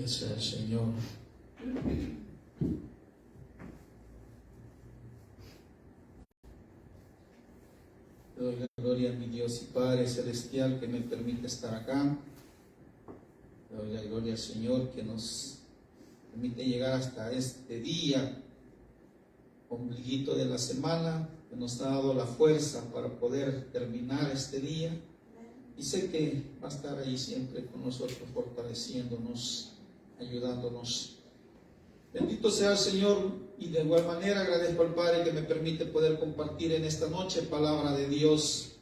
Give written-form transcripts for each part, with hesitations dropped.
Gloria sea al Señor. Le doy la gloria a mi Dios y Padre Celestial que me permite estar acá. Le doy la gloria al Señor que nos permite llegar hasta este día, ombliguito de la semana, que nos ha dado la fuerza para poder terminar este día. Y sé que va a estar ahí siempre con nosotros, fortaleciéndonos, ayudándonos. Bendito sea el Señor, y de igual manera agradezco al Padre que me permite poder compartir en esta noche palabra de Dios.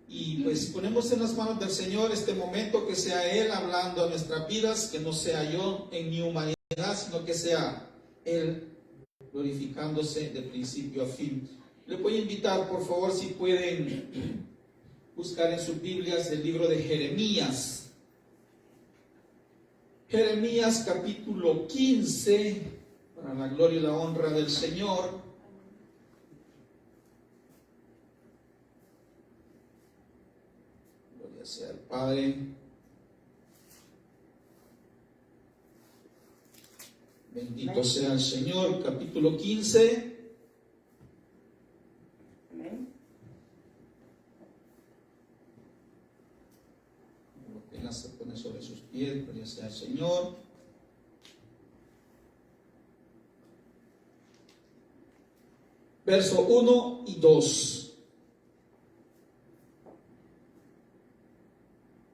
Y pues ponemos en las manos del Señor este momento, que sea Él hablando a nuestras vidas, que no sea yo en mi humanidad, sino que sea Él glorificándose de principio a fin. Les voy a invitar, por favor, si pueden buscar en sus Biblias el libro de Jeremías. Jeremías capítulo 15, para la gloria y la honra del Señor. Gloria sea al Padre. Bendito sea el Señor. Capítulo 15. Se pone sobre sus pies, gloria sea el Señor. Verso 1 y 2.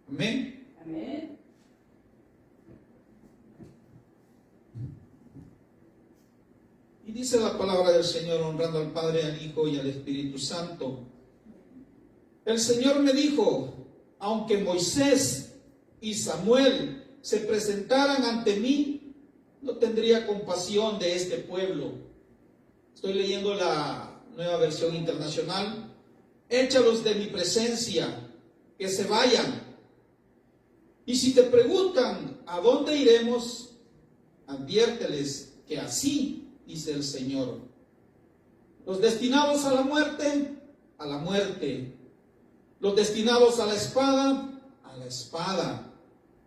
Amén. Amén. Y dice la palabra del Señor, honrando al Padre, al Hijo y al Espíritu Santo. El Señor me dijo: aunque Moisés y Samuel se presentaran ante mí, no tendría compasión de este pueblo. Estoy leyendo la Nueva Versión Internacional. Échalos de mi presencia, que se vayan. Y si te preguntan ¿a dónde iremos?, adviérteles que así dice el Señor: los destinados a la muerte, a la muerte; los destinados a la espada;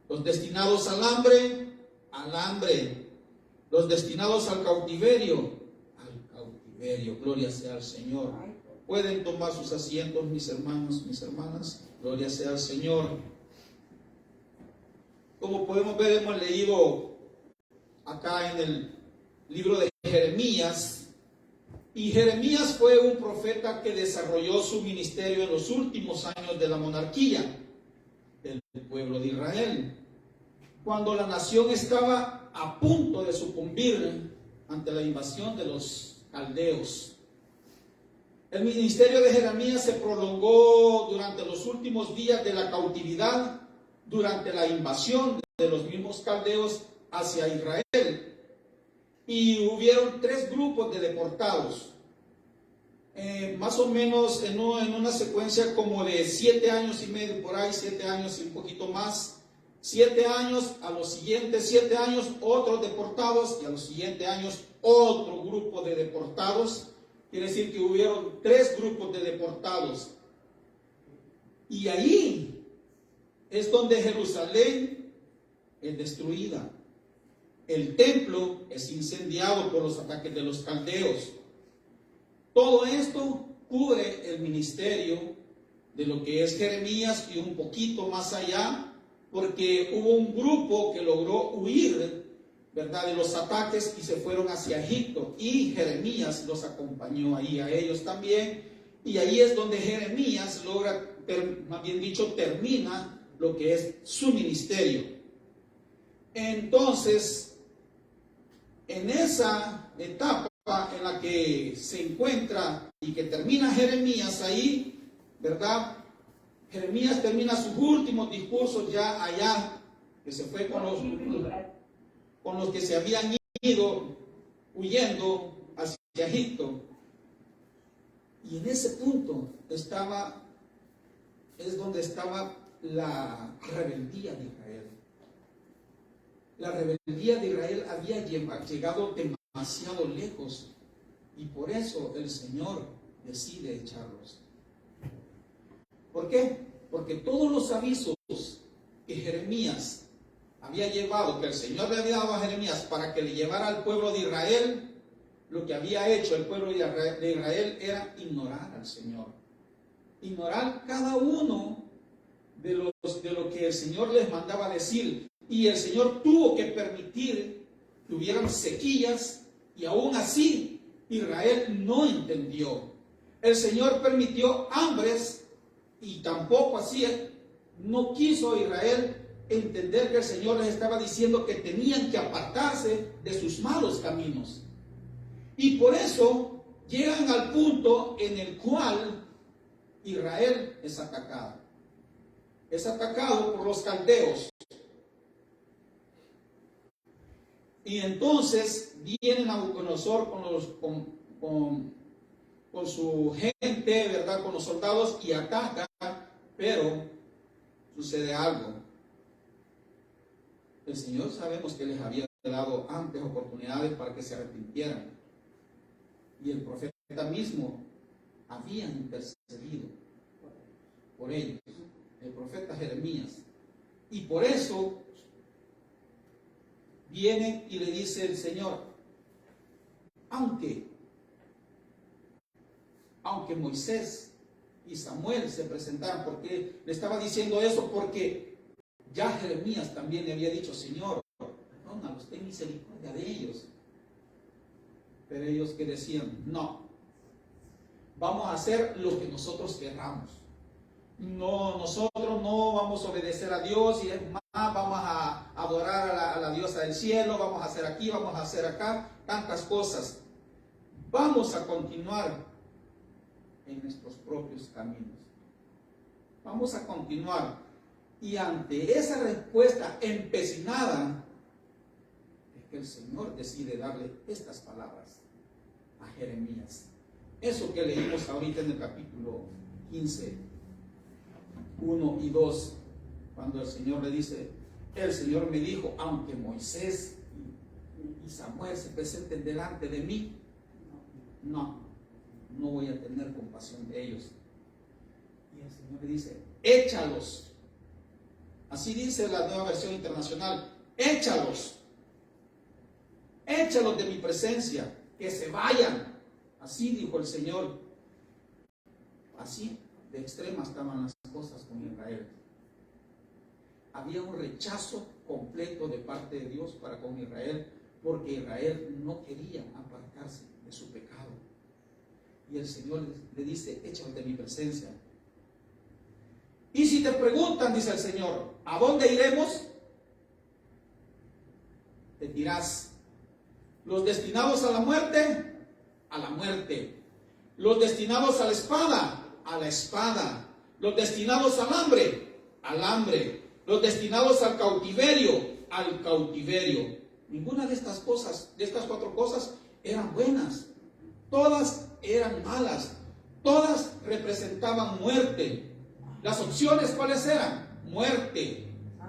los destinados al hambre, los destinados al cautiverio. Gloria sea al Señor. Pueden tomar sus asientos, mis hermanos, mis hermanas. Gloria sea al Señor. Como podemos ver, hemos leído acá en el libro de Jeremías. Y Jeremías fue un profeta que desarrolló su ministerio en los últimos años de la monarquía del pueblo de Israel, cuando la nación estaba a punto de sucumbir ante la invasión de los caldeos. El ministerio de Jeremías se prolongó durante los últimos días de la cautividad, durante la invasión de los mismos caldeos hacia Israel. Y hubieron 3 grupos de deportados, más o menos en una secuencia como de 7 años y medio, por ahí 7 años y un poquito más. 7 años, a los siguientes 7 años otros deportados, y a los siguientes años otro grupo de deportados. Quiere decir que hubieron 3 grupos de deportados. Y ahí es donde Jerusalén es destruida. El templo es incendiado por los ataques de los caldeos. Todo esto cubre el ministerio de lo que es Jeremías y un poquito más allá, porque hubo un grupo que logró huir, ¿verdad?, de los ataques y se fueron hacia Egipto, y Jeremías los acompañó ahí a ellos también. Y ahí es donde Jeremías logra, más bien dicho, termina lo que es su ministerio. Entonces, en esa etapa en la que se encuentra y que termina Jeremías ahí, ¿verdad? Jeremías termina sus últimos discursos ya allá, que se fue con los que se habían ido huyendo hacia Egipto. Y en ese punto es donde estaba la rebeldía de Israel. La rebeldía de Israel había llegado demasiado lejos, y por eso el Señor decide echarlos. ¿Por qué? Porque todos los avisos que Jeremías había llevado, que el Señor le había dado a Jeremías para que le llevara al pueblo de Israel, lo que había hecho el pueblo de Israel era ignorar al Señor. Ignorar cada uno de lo que el Señor les mandaba decir. Y el Señor tuvo que permitir que hubieran sequías, y aún así Israel no entendió. El Señor permitió hambres, y tampoco así no quiso Israel entender que el Señor les estaba diciendo que tenían que apartarse de sus malos caminos. Y por eso llegan al punto en el cual Israel es atacado. Es atacado por los caldeos. Y entonces viene Nabucodonosor con su gente, ¿verdad? Con los soldados, y ataca, pero sucede algo. El Señor sabemos que les había dado antes oportunidades para que se arrepintieran. Y el profeta mismo había intercedido por ellos, el profeta Jeremías. Y por eso viene y le dice el Señor, aunque Moisés y Samuel se presentaran, porque le estaba diciendo eso, porque ya Jeremías también le había dicho, Señor, perdónalos, ten misericordia de ellos. Pero ellos que decían, no, vamos a hacer lo que nosotros queramos. No, nosotros no vamos a obedecer a Dios, y es más, vamos a adorar a la diosa del cielo, vamos a hacer aquí, vamos a hacer acá, tantas cosas. Vamos a continuar en nuestros propios caminos. Vamos a continuar. Y ante esa respuesta empecinada, es que el Señor decide darle estas palabras a Jeremías. Eso que leímos ahorita en el capítulo 15, 1 y 2, cuando el Señor le dice, el Señor me dijo, aunque Moisés y Samuel se presenten delante de mí, no voy a tener compasión de ellos. Y el Señor le dice, échalos. Así dice la Nueva Versión Internacional, échalos de mi presencia, que se vayan. Así dijo el Señor. Así de extremas estaban las cosas con Israel. Había un rechazo completo de parte de Dios para con Israel, porque Israel no quería apartarse de su pecado. Y el Señor le dice, échalos de mi presencia. Y si te preguntan, dice el Señor, ¿a dónde iremos? Te dirás, los destinados a la muerte, a la muerte. Los destinados a la espada. Los destinados al hambre. Los destinados al cautiverio. Ninguna de estas cosas, de estas cuatro cosas, eran buenas. Todas eran malas. Todas representaban muerte. Las opciones, ¿cuáles eran? Muerte,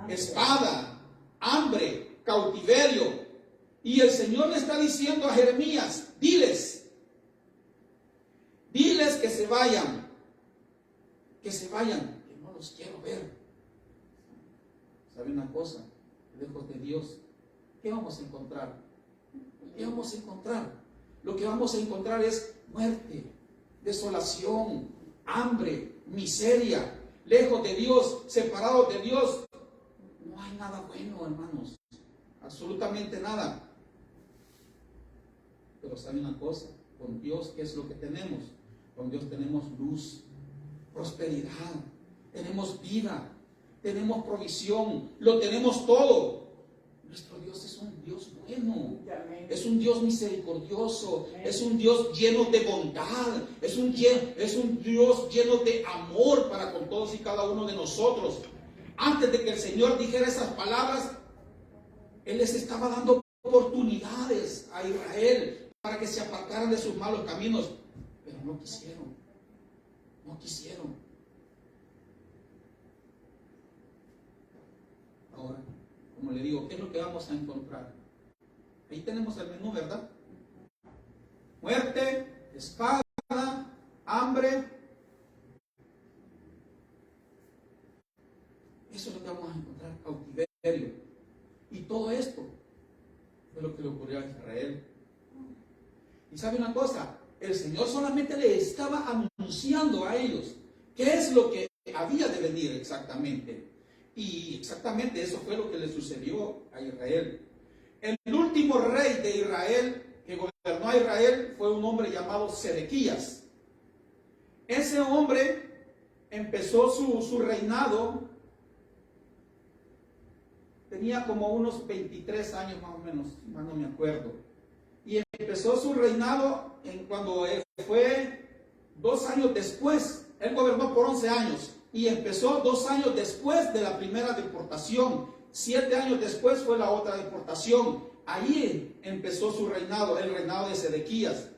espada, hambre, cautiverio. Y el Señor le está diciendo a Jeremías, diles que se vayan, que no los quiero ver. ¿Sabe una cosa? Lejos de Dios, ¿qué vamos a encontrar? ¿Qué vamos a encontrar? Lo que vamos a encontrar es muerte, desolación, hambre, miseria. Lejos de Dios, separados de Dios, no hay nada bueno, hermanos. Absolutamente nada. Pero sabe una cosa, con Dios, ¿qué es lo que tenemos? Con Dios tenemos luz, prosperidad, tenemos vida, tenemos provisión, lo tenemos todo. Nuestro Dios es un Dios bueno, es un Dios misericordioso, es un Dios lleno de bondad, es un Dios lleno de amor para con todos y cada uno de nosotros. Antes de que el Señor dijera esas palabras, Él les estaba dando oportunidades a Israel para que se apartaran de sus malos caminos, pero no quisieron. Ahora, como le digo, ¿qué es lo que vamos a encontrar? Ahí tenemos el menú, ¿verdad? Muerte, espada, hambre. Eso es lo que vamos a encontrar, cautiverio. Todo esto fue lo que le ocurrió a Israel. Y sabe una cosa, el Señor solamente le estaba anunciando a ellos qué es lo que había de venir exactamente. Y exactamente eso fue lo que le sucedió a Israel. El último rey de Israel que gobernó a Israel fue un hombre llamado Sedequías. Ese hombre empezó su reinado, tenía como unos 23 años más o menos, más no me acuerdo. Y empezó su reinado cuando fue 2 años después. Él gobernó por 11 años y empezó 2 años después de la primera deportación. 7 años después fue la otra deportación. Ahí empezó su reinado, el reinado de Sedequías.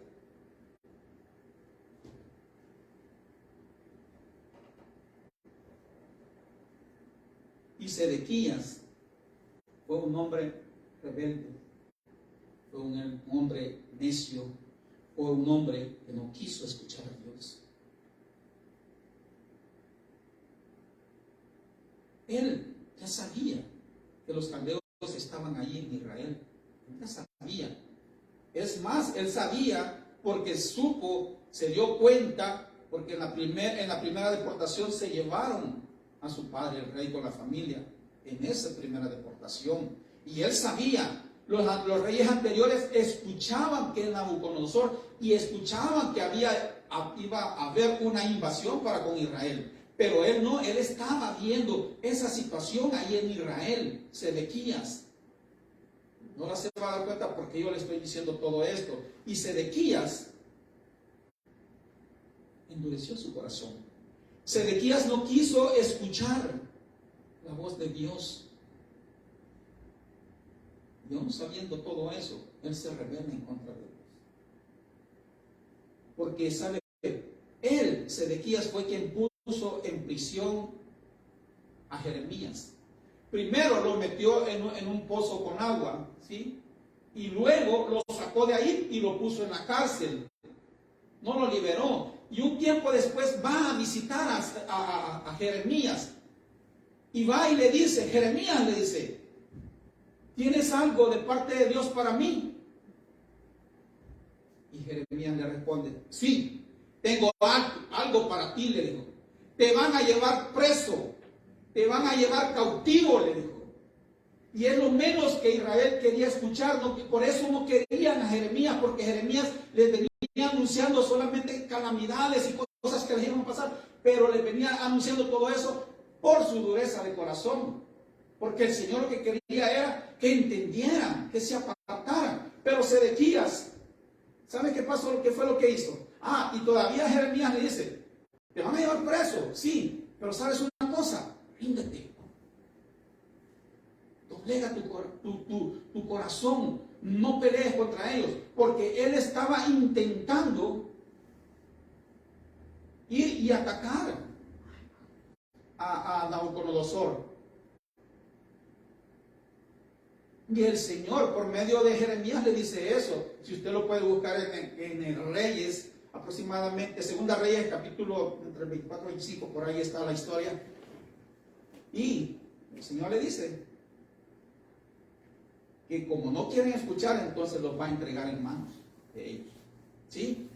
Y Sedequías fue un hombre rebelde, fue un hombre necio, fue un hombre que no quiso escuchar a Dios. Él ya sabía que los caldeos estaban allí en Israel. Él ya sabía. Es más, él sabía porque supo, se dio cuenta, porque en la primera deportación se llevaron a su padre, el rey, con la familia, en esa primera deportación. Y él sabía, los reyes anteriores escuchaban que Nabucodonosor y escuchaban que iba a haber una invasión para con Israel. Pero él no, él estaba viendo esa situación ahí en Israel, Sedequías. No se va a dar cuenta porque yo le estoy diciendo todo esto. Y Sedequías endureció su corazón. Sedequías no quiso escuchar la voz de Dios. Y aún sabiendo todo eso, él se rebela en contra de Dios. Porque sabe, él, Sedequías, fue quien puso en prisión a Jeremías. Primero lo metió en un pozo con agua, ¿sí? Y luego lo sacó de ahí y lo puso en la cárcel. No lo liberó. Y un tiempo después va a visitar a Jeremías. Y va y le dice, Jeremías le dice, ¿tienes algo de parte de Dios para mí? Y Jeremías le responde, sí, tengo algo para ti, le dijo. Te van a llevar preso, te van a llevar cautivo, le dijo. Y es lo menos que Israel quería escuchar, ¿no? Por eso no querían a Jeremías, porque Jeremías les venía anunciando solamente calamidades y cosas que les iban a pasar, pero les venía anunciando todo eso por su dureza de corazón. Porque el Señor lo que quería era que entendieran, que se apartaran. Pero Sedequías, ¿sabe qué pasó? ¿Qué fue lo que hizo? Y todavía Jeremías le dice, te van a llevar preso, sí, pero ¿sabes una cosa? Ríndete. Doblega tu corazón, no pelees contra ellos, porque él estaba intentando ir y atacar a Nabucodonosor. Y el Señor, por medio de Jeremías, le dice eso. Si usted lo puede buscar en el Reyes, aproximadamente, Segunda Reyes, capítulo entre 24 y 25, por ahí está la historia. Y el Señor le dice que como no quieren escuchar, entonces los va a entregar en manos de ellos. ¿Sí?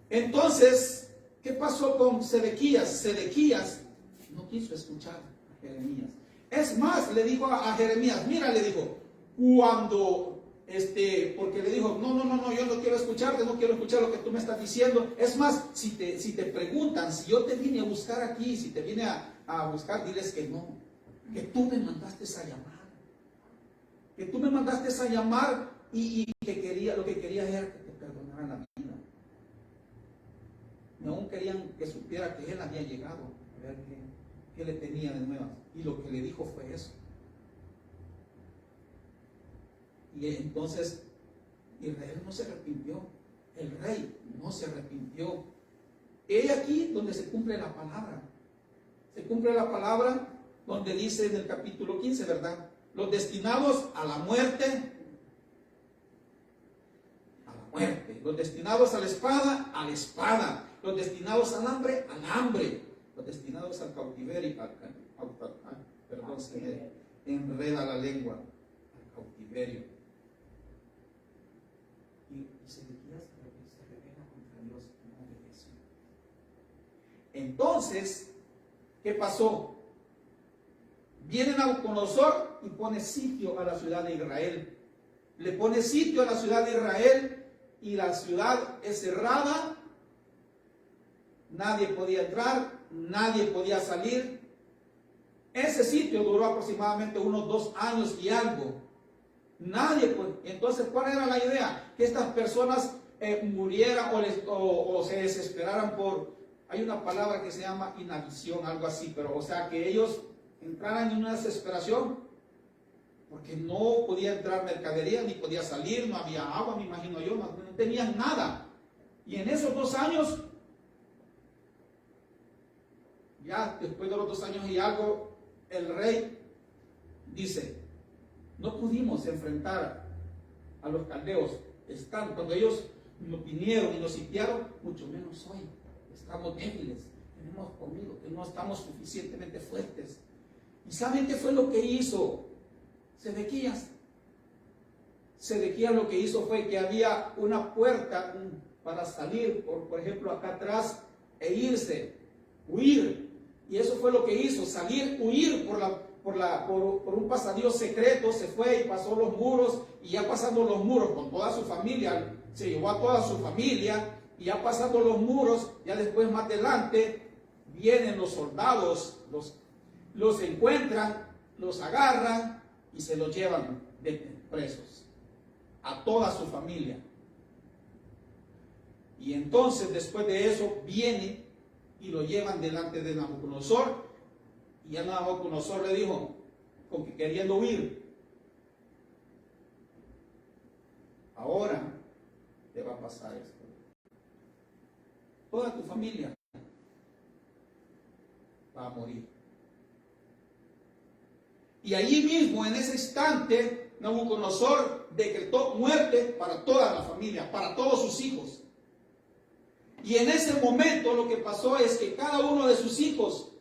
Entonces, ¿qué pasó con Sedequías? Sedequías no quiso escuchar a Jeremías. Es más, le dijo a Jeremías, mira, le dijo, cuando, porque le dijo, no, yo no quiero escucharte, no quiero escuchar lo que tú me estás diciendo. Es más, si te preguntan, si yo te vine a buscar aquí, si te vine a buscar, diles que no, que tú me mandaste a llamar. Que tú me mandaste a llamar y que lo que quería era que te perdonaran la vida. Y aún querían que supiera que él había llegado, a ver qué le tenía de nuevas. Y lo que le dijo fue eso. Y entonces Israel no se arrepintió. El rey no se arrepintió. He aquí donde se cumple la palabra. Se cumple la palabra donde dice en el capítulo 15, ¿verdad? Los destinados a la muerte, los destinados a la espada, los destinados al hambre, los destinados al cautiverio, perdón, se me enreda la lengua. cautiverio. Y Sedequías se rebela contra Dios y no obedeció. Entonces, ¿qué pasó? Viene Nabucodonosor y pone sitio a la ciudad de Israel. Le pone sitio a la ciudad de Israel y la ciudad es cerrada. Nadie podía entrar, nadie podía salir. Ese sitio duró aproximadamente unos 2 años y algo. Nadie, pues. Entonces, ¿cuál era la idea? Que estas personas murieran o se desesperaran por... Hay una palabra que se llama inanición, algo así, pero o sea, que ellos entraran en una desesperación porque no podía entrar mercadería, ni podía salir, no había agua, me imagino yo, no tenían nada. Y en esos 2 años, ya después de los 2 años y algo, el rey dice, no pudimos enfrentar a los caldeos. Cuando ellos nos vinieron y nos sitiaron, mucho menos hoy. Estamos débiles, tenemos comido, que no estamos suficientemente fuertes. ¿Y saben qué fue lo que hizo Sedequías? Sedequías lo que hizo fue que había una puerta para salir, por ejemplo, acá atrás, e irse, huir. Y eso fue lo que hizo, salir, huir por un pasadío secreto. Se fue y pasó los muros, y ya pasando los muros con toda su familia, se llevó a toda su familia, y ya pasando los muros, ya después más adelante, vienen los soldados, los encuentran, los agarran y se los llevan de presos a toda su familia. Y entonces después de eso viene y lo llevan delante de Nabucodonosor, y ya Nabucodonosor le dijo, con que queriendo huir, ahora te va a pasar esto. Toda tu familia va a morir. Y allí mismo, en ese instante, Nabucodonosor decretó muerte para toda la familia, para todos sus hijos. Y en ese momento lo que pasó es que cada uno de sus hijos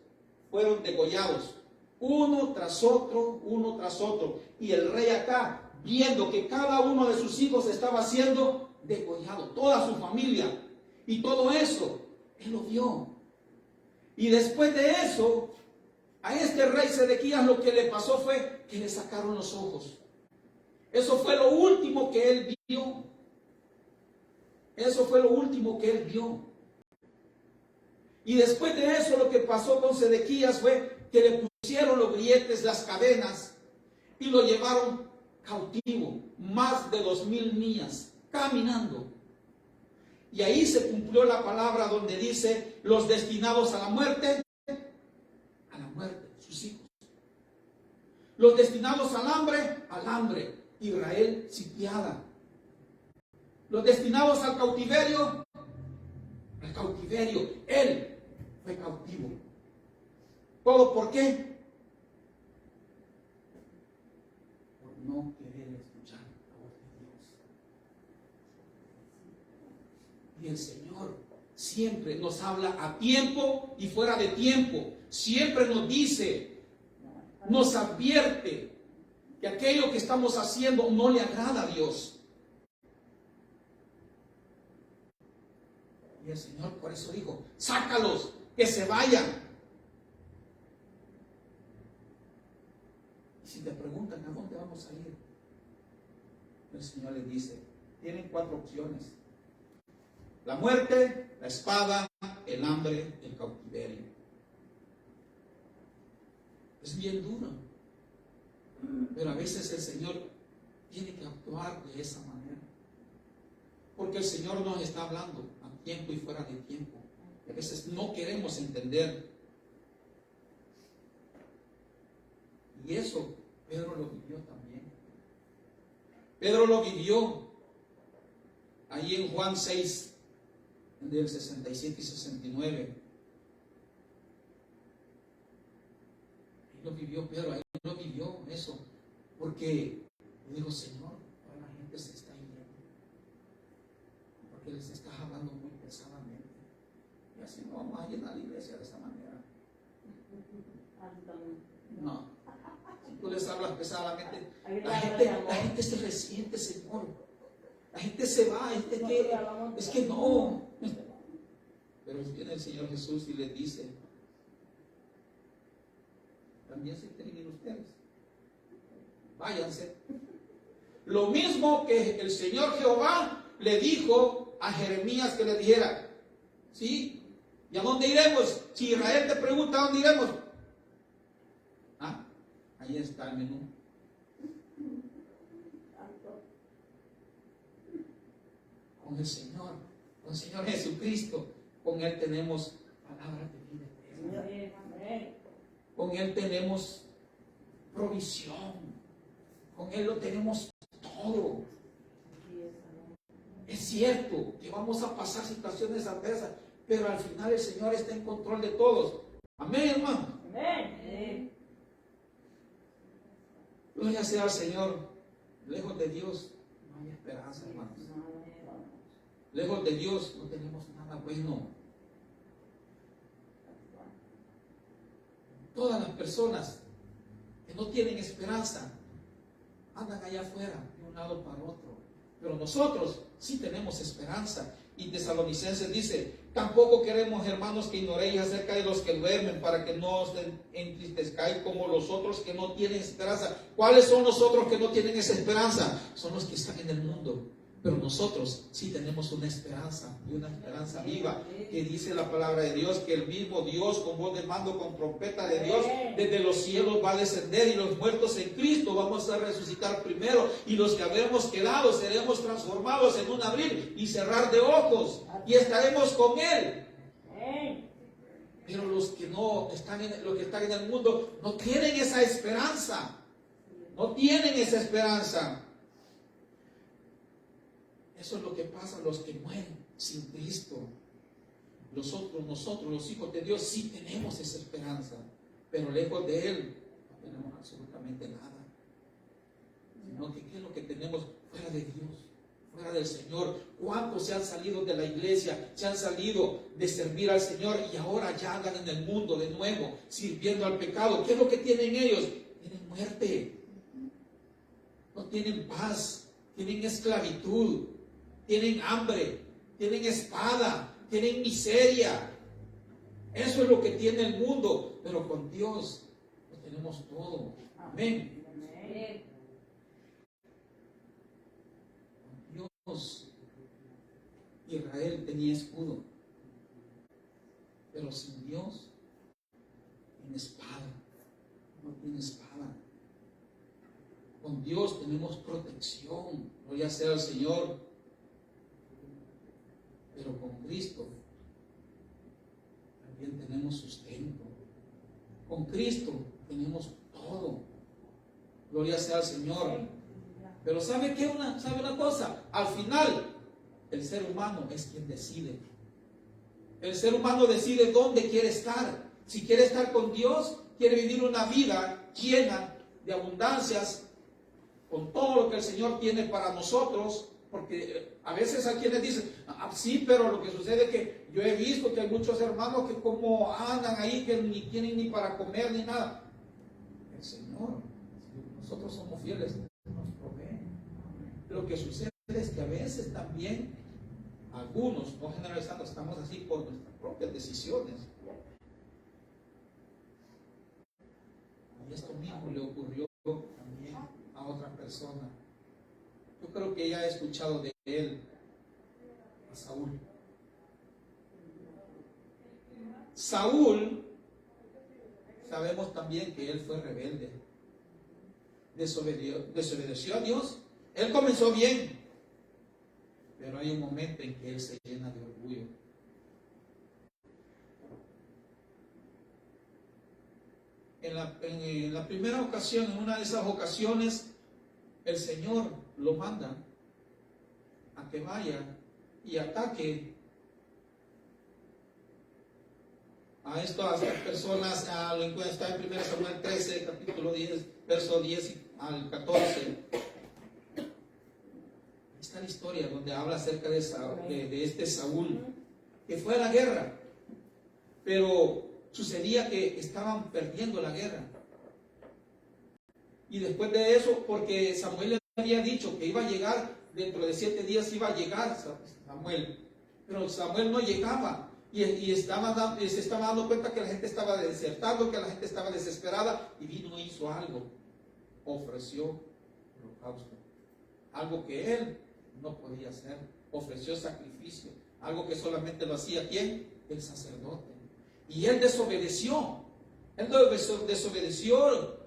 fueron degollados, uno tras otro, uno tras otro. Y el rey acá, viendo que cada uno de sus hijos estaba siendo degollado, toda su familia, y todo eso, él lo vio. Y después de eso, a este rey Sedequías lo que le pasó fue que le sacaron los ojos. Eso fue lo último que él vio. Eso fue lo último que él vio. Y después de eso lo que pasó con Sedequías fue que le pusieron los grilletes, las cadenas, y lo llevaron cautivo, más de 2000 millas, caminando. Y ahí se cumplió la palabra donde dice, los destinados a la muerte, sus hijos. Los destinados al hambre, Israel sitiada. Los destinados al cautiverio, él fue cautivo. ¿Todo por qué? Por no querer escuchar la voz de Dios. Y el Señor siempre nos habla a tiempo y fuera de tiempo. Siempre nos dice, nos advierte que aquello que estamos haciendo no le agrada a Dios. Y el Señor por eso dijo, sácalos, que se vayan. Y si te preguntan, ¿a dónde vamos a ir? El Señor les dice, tienen 4 opciones. La muerte, la espada, el hambre, el cautiverio. Es bien duro. Pero a veces el Señor tiene que actuar de esa manera. Porque el Señor nos está hablando a tiempo y fuera de tiempo. Y a veces no queremos entender. Y eso Pedro lo vivió también. Pedro lo vivió ahí en Juan 6, del 67 y 69. Ahí lo vivió Pedro, ahí lo vivió eso. Porque dijo, Señor, toda la gente se está yendo. Porque les estás hablando muy pesadamente. Y así no vamos a llenar la iglesia de esta manera. No. Si tú les hablas cargas pesadas, la gente se resiente, Señor. La gente se va, es que no. Pero viene el Señor Jesús y les dice, también se quieren ir ustedes, váyanse. Lo mismo que el Señor Jehová le dijo a Jeremías que le dijera, ¿sí? ¿Y a dónde iremos? Si Israel te pregunta, ¿a dónde iremos? Ah, ahí está el menú. Con el Señor Jesucristo, con Él tenemos palabras de vida eterna. Con Él tenemos provisión. Con Él lo tenemos todo. Es cierto que vamos a pasar situaciones adversas, pero al final el Señor está en control de todos. Amén, hermano. Amén. Gloria sea al Señor. Lejos de Dios no hay esperanza, hermanos. Lejos de Dios no tenemos nada bueno. Todas las personas que no tienen esperanza andan allá afuera, de un lado para otro. Pero nosotros sí tenemos esperanza. Y Tesalonicenses dice, tampoco queremos, hermanos, que ignoréis acerca de los que duermen, para que no os entristezcáis como los otros que no tienen esperanza. ¿Cuáles son los otros que no tienen esa esperanza? Son los que están en el mundo. Pero nosotros sí tenemos una esperanza, y una esperanza viva, que dice la palabra de Dios, que el mismo Dios con voz de mando, con trompeta de Dios, desde los cielos va a descender, y los muertos en Cristo vamos a resucitar primero, y los que habremos quedado seremos transformados en un abrir y cerrar de ojos, y estaremos con Él. Pero los que no están los que están en el mundo no tienen esa esperanza, no tienen esa esperanza. Eso es lo que pasa a los que mueren sin Cristo. Nosotros, los hijos de Dios, sí tenemos esa esperanza, pero lejos de Él no tenemos absolutamente nada. Sino que ¿qué es lo que tenemos fuera de Dios, fuera del Señor? ¿Cuántos se han salido de la iglesia, se han salido de servir al Señor y ahora ya andan en el mundo de nuevo, sirviendo al pecado? ¿Qué es lo que tienen ellos? Tienen muerte, no tienen paz, tienen esclavitud, tienen hambre, tienen espada, tienen miseria. Eso es lo que tiene el mundo, pero con Dios lo tenemos todo. Amén. Con Dios, Israel tenía escudo, pero sin Dios tiene espada, no tiene espada. Con Dios tenemos protección, gloria sea al Señor. Pero con Cristo también tenemos sustento. Con Cristo tenemos todo. Gloria sea al Señor. Pero ¿sabe qué? ¿Sabe una cosa? Al final, el ser humano es quien decide. El ser humano decide dónde quiere estar. Si quiere estar con Dios, quiere vivir una vida llena de abundancias, con todo lo que el Señor tiene para nosotros. Porque a veces hay quienes dicen, sí, pero lo que sucede es que yo he visto que hay muchos hermanos que como andan ahí, que ni tienen ni para comer ni nada. El Señor, si nosotros somos fieles, nos provee. Lo que sucede es que a veces también algunos, no generalizando, estamos así por nuestras propias decisiones. Y esto mismo le ocurrió también a otra persona. Yo creo que ya he escuchado de él, a Saúl. Saúl, sabemos también que él fue rebelde, desobedeció a Dios. Él comenzó bien, pero hay un momento en que él se llena de orgullo. En la primera ocasión, en una de esas ocasiones, el Señor lo manda a que vaya y ataque a estas personas. Lo encuentra en 1 Samuel 13, capítulo 10, verso 10 al 14. Está la historia donde habla acerca de este Saúl, que fue a la guerra, pero sucedía que estaban perdiendo la guerra. Y después de eso, porque Samuel le había dicho que iba a llegar, dentro de 7 días iba a llegar Samuel, pero Samuel no llegaba. Y se estaba dando cuenta que la gente estaba desertando, que la gente estaba desesperada, y vino e hizo algo. Ofreció holocausto. Algo que él no podía hacer. Ofreció sacrificio. Algo que solamente lo hacía ¿quién? El sacerdote. Y él desobedeció. Él desobedeció.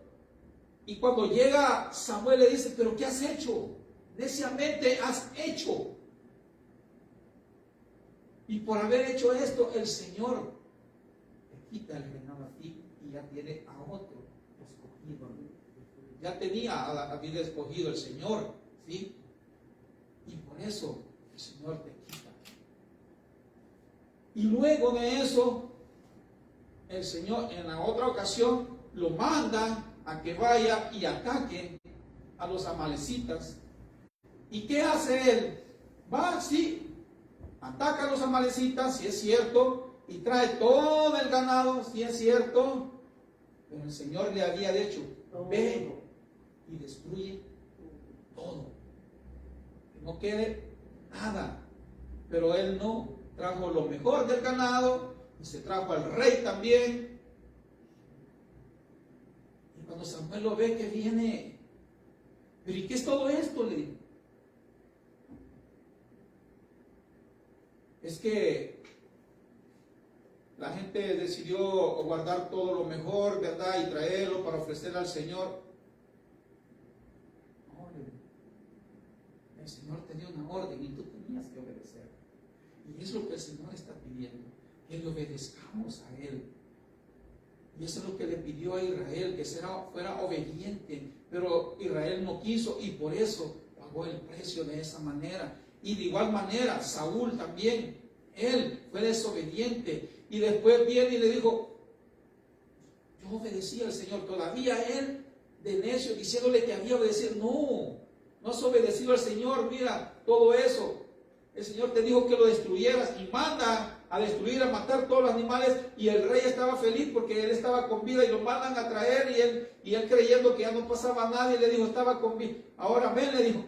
Y cuando llega Samuel le dice, ¿pero qué has hecho? Neciamente has hecho. Y por haber hecho esto, el Señor te quita el reinado a ti y ya tiene a otro escogido. Ya había escogido el Señor, ¿sí? Y por eso el Señor te quita. Y luego de eso, el Señor en la otra ocasión lo manda a que vaya y ataque a los amalecitas. ¿Y qué hace él? Va, sí, ataca a los amalecitas, si es cierto, y trae todo el ganado, si es cierto, pero el Señor le había dicho, ve y destruye todo, que no quede nada. Pero él no, trajo lo mejor del ganado y se trajo al rey también. Y cuando Samuel lo ve que viene, pero ¿y qué es todo esto? Le dijo. Es que la gente decidió guardar todo lo mejor, ¿verdad? Y traerlo para ofrecer al Señor. No, el Señor tenía una orden y tú tenías que obedecer. Y es lo que el Señor está pidiendo, que le obedezcamos a Él. Y eso es lo que le pidió a Israel, que fuera obediente. Pero Israel no quiso y por eso pagó el precio de esa manera. Y de igual manera, Saúl también, él fue desobediente. Y después viene y le dijo, yo obedecí al Señor. Todavía él, de necio, diciéndole que había obedecido. No has obedecido al Señor, mira, todo eso. El Señor te dijo que lo destruyeras y manda a destruir, a matar todos los animales. Y el rey estaba feliz porque él estaba con vida y lo mandan a traer. Y él creyendo que ya no pasaba nada, y le dijo, estaba con vida. Ahora ven, le dijo.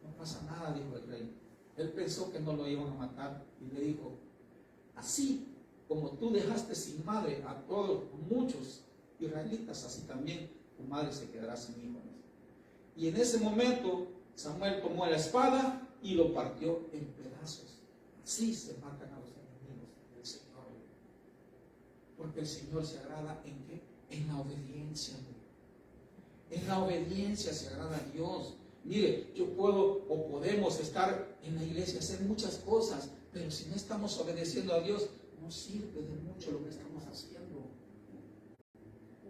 No pasa nada, dijo el rey. Él pensó que no lo iban a matar y le dijo, así como tú dejaste sin madre a todos, muchos israelitas, así también tu madre se quedará sin hijos. Y en ese momento Samuel tomó la espada y lo partió en pedazos. Así se matan a los enemigos del Señor. Porque el Señor se agrada ¿en qué? En la obediencia. En la obediencia se agrada a Dios. Mire, yo puedo o podemos estar en la iglesia, hacer muchas cosas, pero si no estamos obedeciendo a Dios, no sirve de mucho lo que estamos haciendo.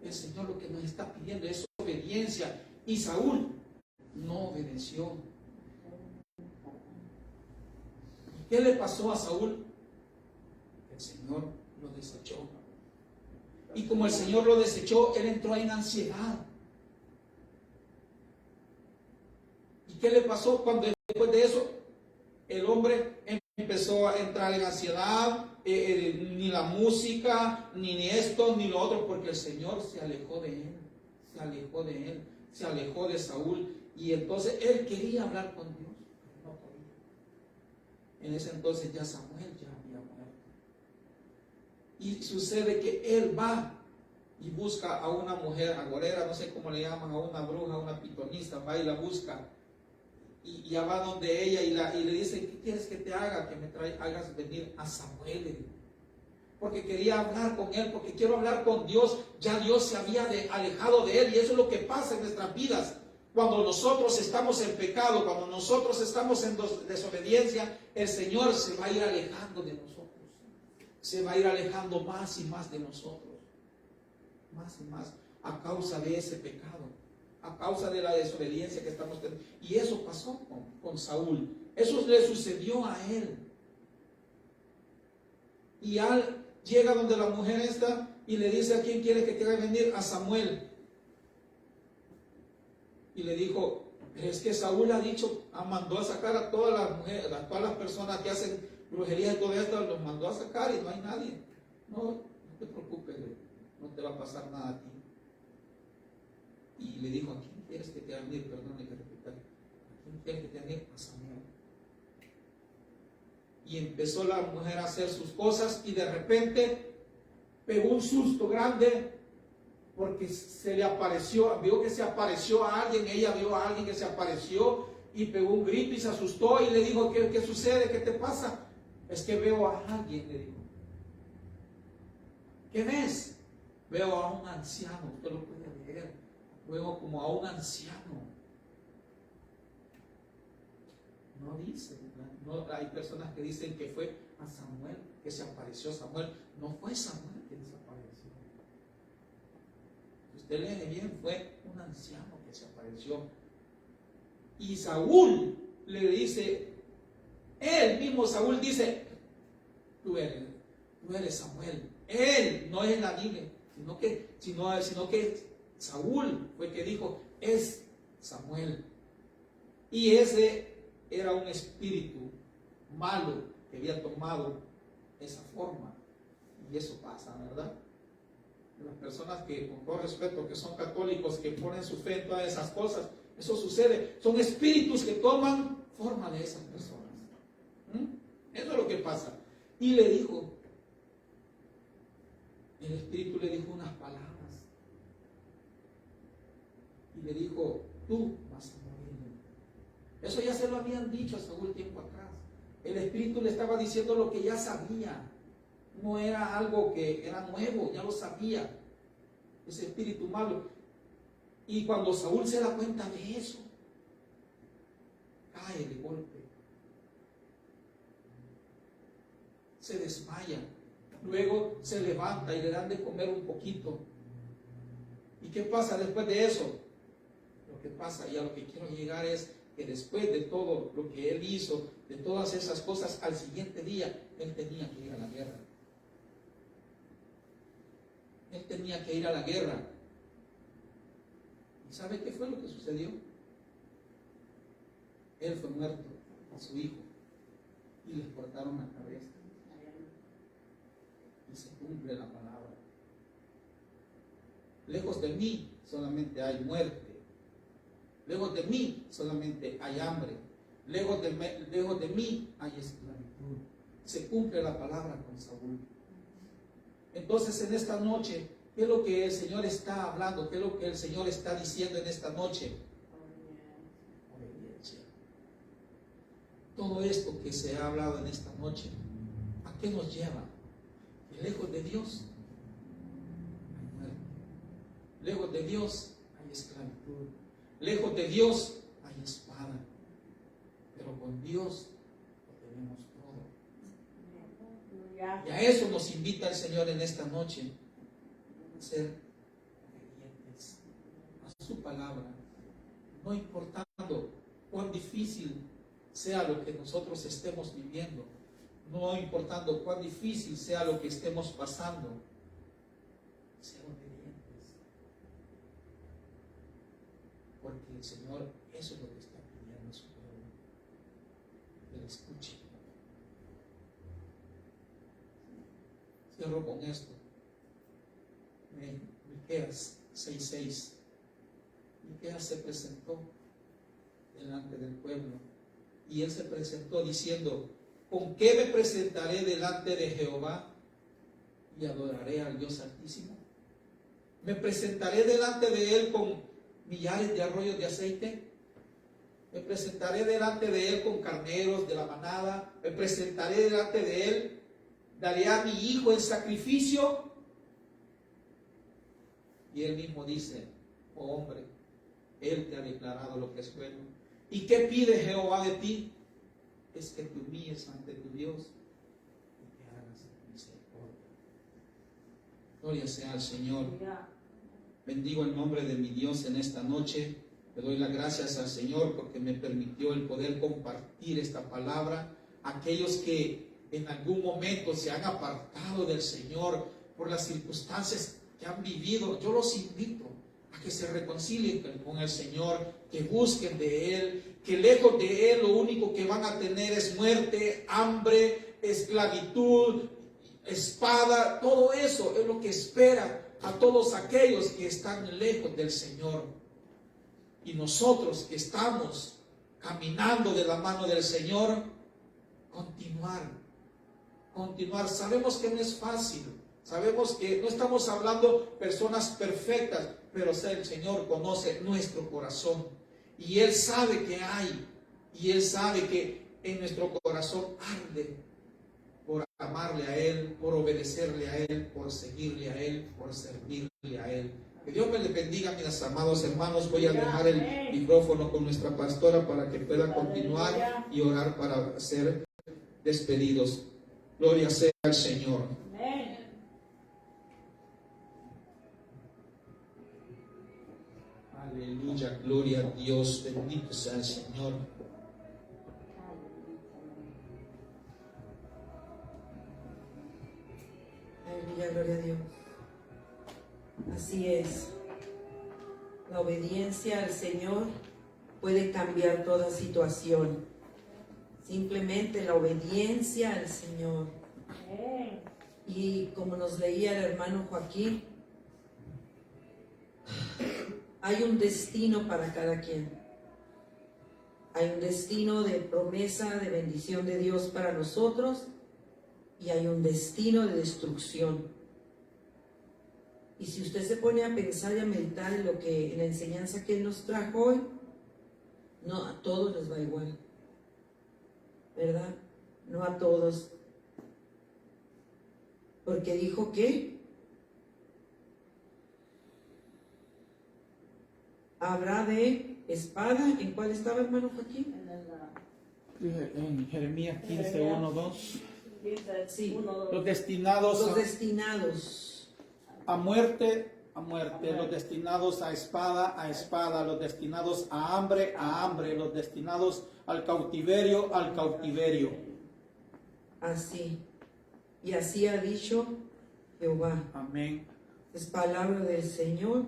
El Señor lo que nos está pidiendo es obediencia. Y Saúl no obedeció. ¿Y qué le pasó a Saúl? El Señor lo desechó. Y como el Señor lo desechó, él entró en ansiedad. ¿Y qué le pasó cuando después de eso el hombre empezó a entrar en ansiedad? Ni la música, ni esto, ni lo otro, porque el Señor se alejó de él, se alejó de Saúl, y entonces él quería hablar con Dios, pero no podía. En ese entonces ya Samuel ya había muerto. Y sucede que él va y busca a una mujer agorera, no sé cómo le llaman, a una bruja, a una pitonista, va y la busca. Y ya va donde ella y le dice, ¿qué quieres que te haga? Que me hagas venir a Samuel. Porque quería hablar con él, porque quiero hablar con Dios. Ya Dios se había alejado de él, y eso es lo que pasa en nuestras vidas. Cuando nosotros estamos en pecado, cuando nosotros estamos en desobediencia, el Señor se va a ir alejando de nosotros. Se va a ir alejando más y más de nosotros. Más y más a causa de ese pecado, a causa de la desobediencia que estamos teniendo. Y eso pasó con Saúl. Eso le sucedió a él. Y llega donde la mujer está y le dice, ¿a quién quiere que quiera venir? A Samuel. Y le dijo, es que Saúl ha dicho, mandó a sacar a todas las mujeres, a todas las personas que hacen brujería y todo esto, los mandó a sacar y no hay nadie. No te preocupes, no te te va a pasar nada a ti. Y le dijo, ¿a quién quieres que te haga ir? Perdón, hay que repetir. ¿A quién quieres que te haga ir? A Samuel. Y empezó la mujer a hacer sus cosas y de repente pegó un susto grande porque se le apareció, vio que se apareció a alguien, ella vio a alguien que se apareció y pegó un grito y se asustó y le dijo, ¿qué sucede? ¿Qué te pasa? Es que veo a alguien, le dijo. ¿Qué ves? Veo a un anciano, usted lo puede leer, veo como a un anciano. No dice, no, hay personas que dicen que fue a Samuel, que se apareció Samuel. No fue Samuel quien se apareció. Si usted lee bien, fue un anciano que se apareció. Y Saúl le dice, él mismo Saúl dice, tú eres Samuel. Él no es la Biblia, sino que Saúl fue el que dijo, es Samuel. Y ese era un espíritu malo que había tomado esa forma. Y eso pasa, ¿verdad? Las personas que, con todo respeto, que son católicos, que ponen su fe en todas esas cosas, eso sucede. Son espíritus que toman forma de esas personas. Eso es lo que pasa. Y le dijo, el espíritu le dijo unas palabras. Y le dijo, tú vas a morir. Eso ya se lo habían dicho a Saúl tiempo atrás. El espíritu le estaba diciendo lo que ya sabía. No era algo que era nuevo, ya lo sabía. Ese espíritu malo. Y cuando Saúl se da cuenta de eso, cae de golpe. Se desmaya. Luego se levanta y le dan de comer un poquito. ¿Y qué pasa después de eso? Lo que pasa, y a lo que quiero llegar es que después de todo lo que él hizo, de todas esas cosas, al siguiente día, él tenía que ir a la guerra. Él tenía que ir a la guerra. ¿Y sabe qué fue lo que sucedió? Él fue muerto a su hijo y les cortaron la cabeza. Y se cumple la palabra. Lejos de mí solamente hay muerte. Lejos de mí solamente hay hambre. Lejos de mí hay esclavitud. Se cumple la palabra con Saúl. Entonces en esta noche, ¿qué es lo que el Señor está hablando? ¿Qué es lo que el Señor está diciendo en esta noche? Obediencia. Todo esto que se ha hablado en esta noche, ¿a qué nos lleva? Que lejos de Dios hay muerte. Lejos de Dios hay esclavitud. Lejos de Dios hay espada. Pero con Dios lo tenemos todo. Y a eso nos invita el Señor en esta noche. A ser obedientes a su palabra. No importando cuán difícil sea lo que nosotros estemos viviendo. No importando cuán difícil sea lo que estemos pasando. Ser obedientes. Porque el Señor, eso es lo que está pidiendo a su pueblo. Que lo escuche. Cierro con esto. Miqueas 6:6. Miqueas se presentó delante del pueblo. Y él se presentó diciendo, ¿con qué me presentaré delante de Jehová y adoraré al Dios Altísimo? ¿Me presentaré delante de él con millares de arroyos de aceite? ¿Me presentaré delante de él con carneros de la manada? ¿Me presentaré delante de él? ¿Daré a mi hijo en sacrificio? Y él mismo dice, oh hombre, él te ha declarado lo que es bueno. ¿Y qué pide Jehová de ti? Es que te humilles ante tu Dios y que hagas misericordia. Gloria sea al Señor. Bendigo el nombre de mi Dios en esta noche. Le doy las gracias al Señor porque me permitió el poder compartir esta palabra. Aquellos que en algún momento se han apartado del Señor por las circunstancias que han vivido, yo los invito a que se reconcilien con el Señor, que busquen de Él, que lejos de Él lo único que van a tener es muerte, hambre, esclavitud, espada. Todo eso es lo que espera a todos aquellos que están lejos del Señor. Y nosotros que estamos caminando de la mano del Señor, continuar. Sabemos que no es fácil, sabemos que no estamos hablando personas perfectas, pero el Señor conoce nuestro corazón y Él sabe que hay, y Él sabe que en nuestro corazón arde por amarle a Él, por obedecerle a Él, por seguirle a Él, por servirle a Él. Que Dios me le bendiga, mis amados hermanos. Voy a dejar el micrófono con nuestra pastora para que pueda continuar y orar para ser despedidos. Gloria sea al Señor. Aleluya, gloria a Dios, bendito sea el Señor. Aleluya, gloria a Dios. Así es. La obediencia al Señor puede cambiar toda situación. Simplemente la obediencia al Señor. Y como nos leía el hermano Joaquín, hay un destino para cada quien. Hay un destino de promesa, de bendición de Dios para nosotros, y hay un destino de destrucción. Y si usted se pone a pensar y a meditar en la enseñanza que Él nos trajo hoy, no a todos les va igual, ¿verdad? No a todos. Porque dijo que habrá de espada. ¿En cuál estaba, hermano Joaquín? En Jeremías 15, 1, 2. Sí. Los destinados a muerte, los destinados a espada, los destinados a hambre, los destinados al cautiverio. Así. Y así ha dicho Jehová. Amén. Es palabra del Señor,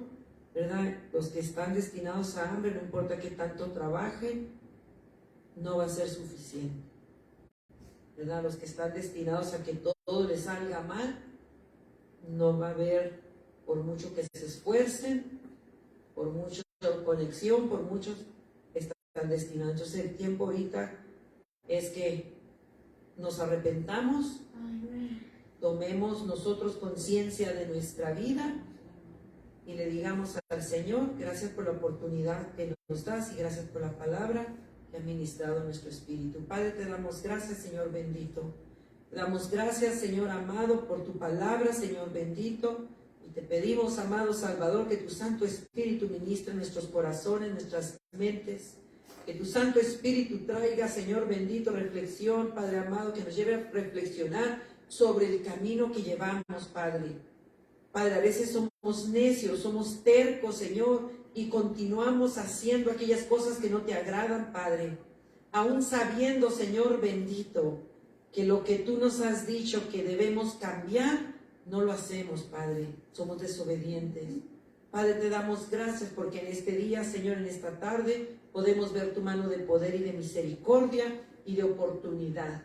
¿verdad? Los que están destinados a hambre, no importa que tanto trabajen, no va a ser suficiente, ¿verdad? Los que están destinados a que todo les salga mal, no va a haber, por mucho que se esfuercen, por mucha conexión, por muchos están destinados. Entonces el tiempo ahorita es que nos arrepentamos, tomemos nosotros conciencia de nuestra vida y le digamos al Señor, gracias por la oportunidad que nos das y gracias por la palabra que ha ministrado nuestro espíritu. Padre, te damos gracias, Señor bendito. Te damos gracias, Señor amado, por tu palabra, Señor bendito. Y te pedimos, amado Salvador, que tu Santo Espíritu ministre nuestros corazones, nuestras mentes. Que tu Santo Espíritu traiga, Señor bendito, reflexión, Padre amado, que nos lleve a reflexionar sobre el camino que llevamos, Padre. Padre, a veces somos necios, somos tercos, Señor, y continuamos haciendo aquellas cosas que no te agradan, Padre. Aún sabiendo, Señor bendito, que lo que tú nos has dicho que debemos cambiar, no lo hacemos, Padre. Somos desobedientes. Padre, te damos gracias porque en este día, Señor, en esta tarde, podemos ver tu mano de poder y de misericordia y de oportunidad.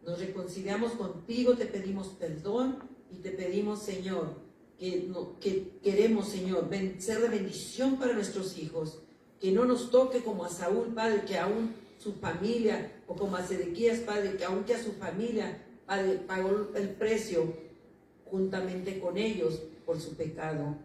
Nos reconciliamos contigo, te pedimos perdón y te pedimos, Señor, que queremos, Señor, ser de bendición para nuestros hijos. Que no nos toque como a Saúl, Padre, que aún su familia, o como a Sedequías, Padre, que aunque a su familia, Padre, pagó el precio juntamente con ellos por su pecado.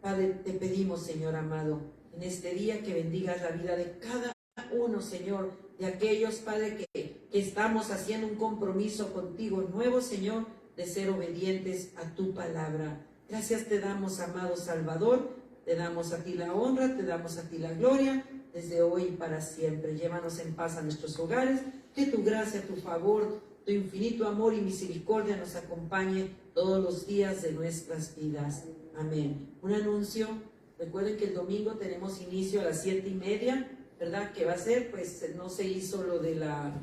Padre, te pedimos, Señor amado, en este día que bendigas la vida de cada uno, Señor, de aquellos, Padre, que estamos haciendo un compromiso contigo nuevo, Señor, de ser obedientes a tu palabra. Gracias te damos, amado Salvador, te damos a ti la honra, te damos a ti la gloria, desde hoy y para siempre. Llévanos en paz a nuestros hogares, que tu gracia, tu favor, tu infinito amor y misericordia nos acompañe todos los días de nuestras vidas. Amén. Un anuncio, recuerden que el domingo tenemos inicio a las 7:30, ¿verdad? Que va a ser, pues no se hizo lo de la